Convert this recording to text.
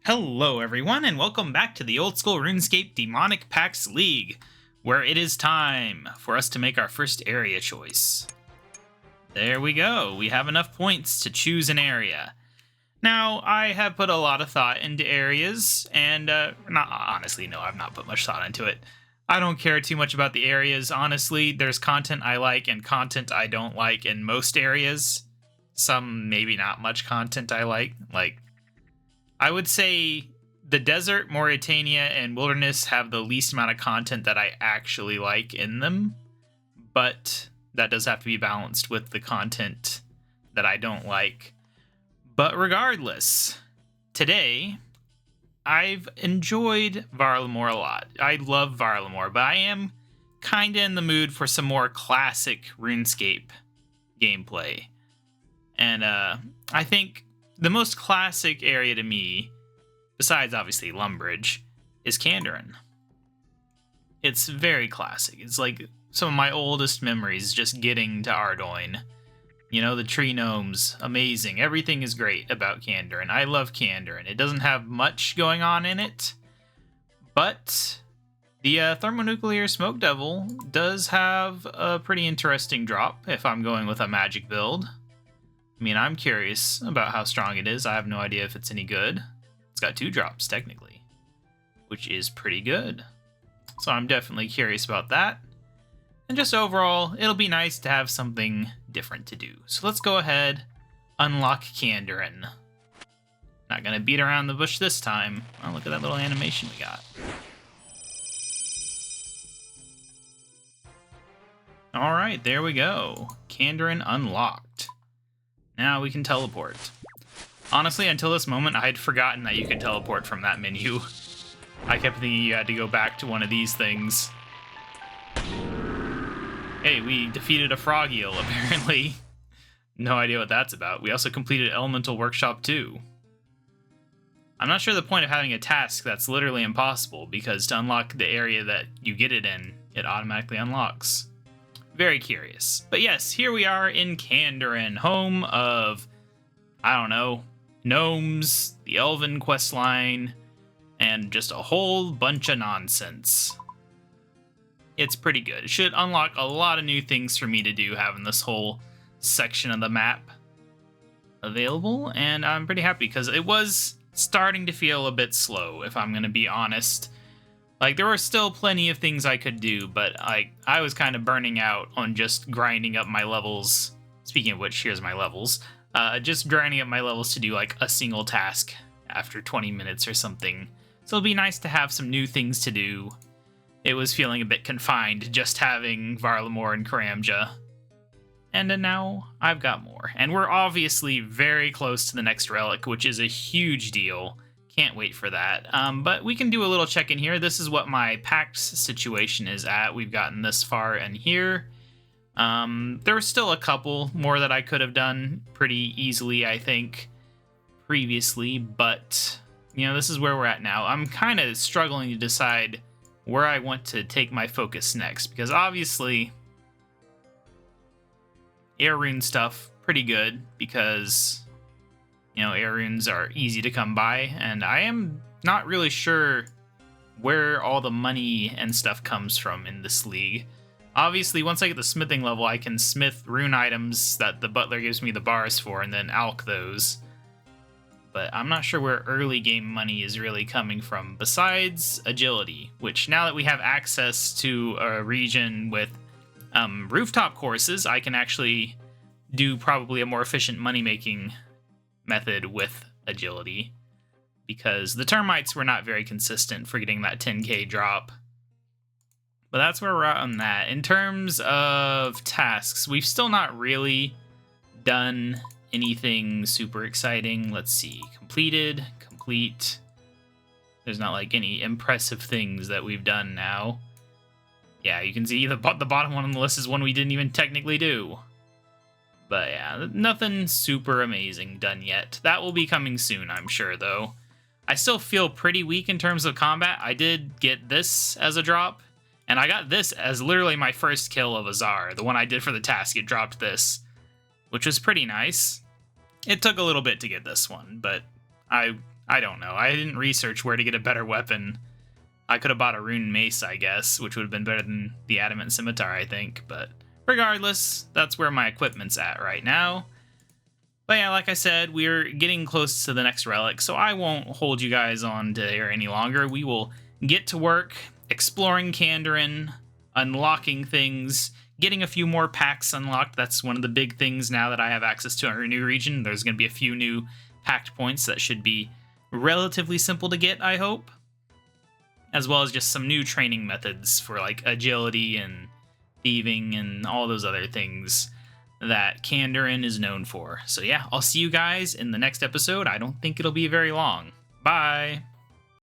Hello everyone, and welcome back to the Old School RuneScape Demonic Pacts League, where it is time for us to make our first area choice. There we go, we have enough points to choose an area. Now, I have put a lot of thought into areas, and I've not put much thought into it. I don't care too much about the areas, honestly. There's content I like and content I don't like in most areas. Some maybe not much content I like. I would say the desert, Mauritania, and wilderness have the least amount of content that I actually like in them, but that does have to be balanced with the content that I don't like. But regardless, today, I've enjoyed Varlamore a lot. I love Varlamore, but I am kinda in the mood for some more classic RuneScape gameplay. And I think the most classic area to me, besides obviously Lumbridge, is Kandarin. It's very classic. It's like some of my oldest memories just getting to Ardoin. You know, the tree gnomes, amazing. Everything is great about Kandarin. I love Kandarin. It doesn't have much going on in it, but the Thermonuclear Smoke Devil does have a pretty interesting drop if I'm going with a magic build. I mean, I'm curious about how strong it is. I have no idea if it's any good. It's got 2 drops, technically, which is pretty good. So I'm definitely curious about that. And just overall, it'll be nice to have something different to do. So let's go ahead, unlock Kandarin. Not gonna beat around the bush this time. Oh, look at that little animation we got. Alright, there we go. Kandarin unlocked. Now we can teleport. Honestly, until this moment, I had forgotten that you could teleport from that menu. I kept thinking you had to go back to one of these things. Hey, we defeated a frog eel, apparently. No idea what that's about. We also completed Elemental Workshop 2. I'm not sure the point of having a task that's literally impossible, because to unlock the area that you get it in, it automatically unlocks. Very curious. But yes, here we are in Kandarin, home of, I don't know, gnomes, the Elven questline, and just a whole bunch of nonsense. It's pretty good. It should unlock a lot of new things for me to do, having this whole section of the map available, and I'm pretty happy because it was starting to feel a bit slow, if I'm going to be honest. Like, there were still plenty of things I could do, but I was kind of burning out on just grinding up my levels. Speaking of which, here's my levels. Just grinding up my levels to do, like, a single task after 20 minutes or something. So it'll be nice to have some new things to do. It was feeling a bit confined just having Varlamore and Karamja. And then now I've got more. And we're obviously very close to the next relic, which is a huge deal. Can't wait for that. But we can do a little check-in here. This is what my Pacts situation is at. We've gotten this far in here. There were still a couple more that I could have done pretty easily, I think, previously. But, you know, this is where we're at now. I'm kind of struggling to decide where I want to take my focus next. Because obviously, air rune stuff, pretty good. Because, you know, air runes are easy to come by, and I am not really sure where all the money and stuff comes from in this league. Obviously, once I get the smithing level, I can smith rune items that the butler gives me the bars for, and then alch those. But I'm not sure where early game money is really coming from, besides agility, which now that we have access to a region with rooftop courses, I can actually do probably a more efficient money-making method with agility, because the termites were not very consistent for getting that 10k drop. But that's where we're at on that. In terms of tasks, we've still not really done anything super exciting. Let's see, completed, complete. There's not like any impressive things that we've done now. Yeah, you can see the bottom one on the list is one we didn't even technically do. But yeah, nothing super amazing done yet. That will be coming soon, I'm sure, though. I still feel pretty weak in terms of combat. I did get this as a drop, and I got this as literally my first kill of Azar. The one I did for the task, it dropped this, which was pretty nice. It took a little bit to get this one, but I I don't know. I didn't research where to get a better weapon. I could have bought a rune mace, I guess, which would have been better than the adamant scimitar, I think. But regardless, that's where my equipment's at right now. But yeah, like I said, we're getting close to the next relic, so I won't hold you guys on to there any longer. We will get to work exploring Kandarin, unlocking things, getting a few more packs unlocked. That's one of the big things now that I have access to our new region. There's going to be a few new packed points that should be relatively simple to get, I hope. As well as just some new training methods for like agility and thieving and all those other things that Kandarin is known for. So yeah, I'll see you guys in the next episode. I don't think it'll be very long. Bye!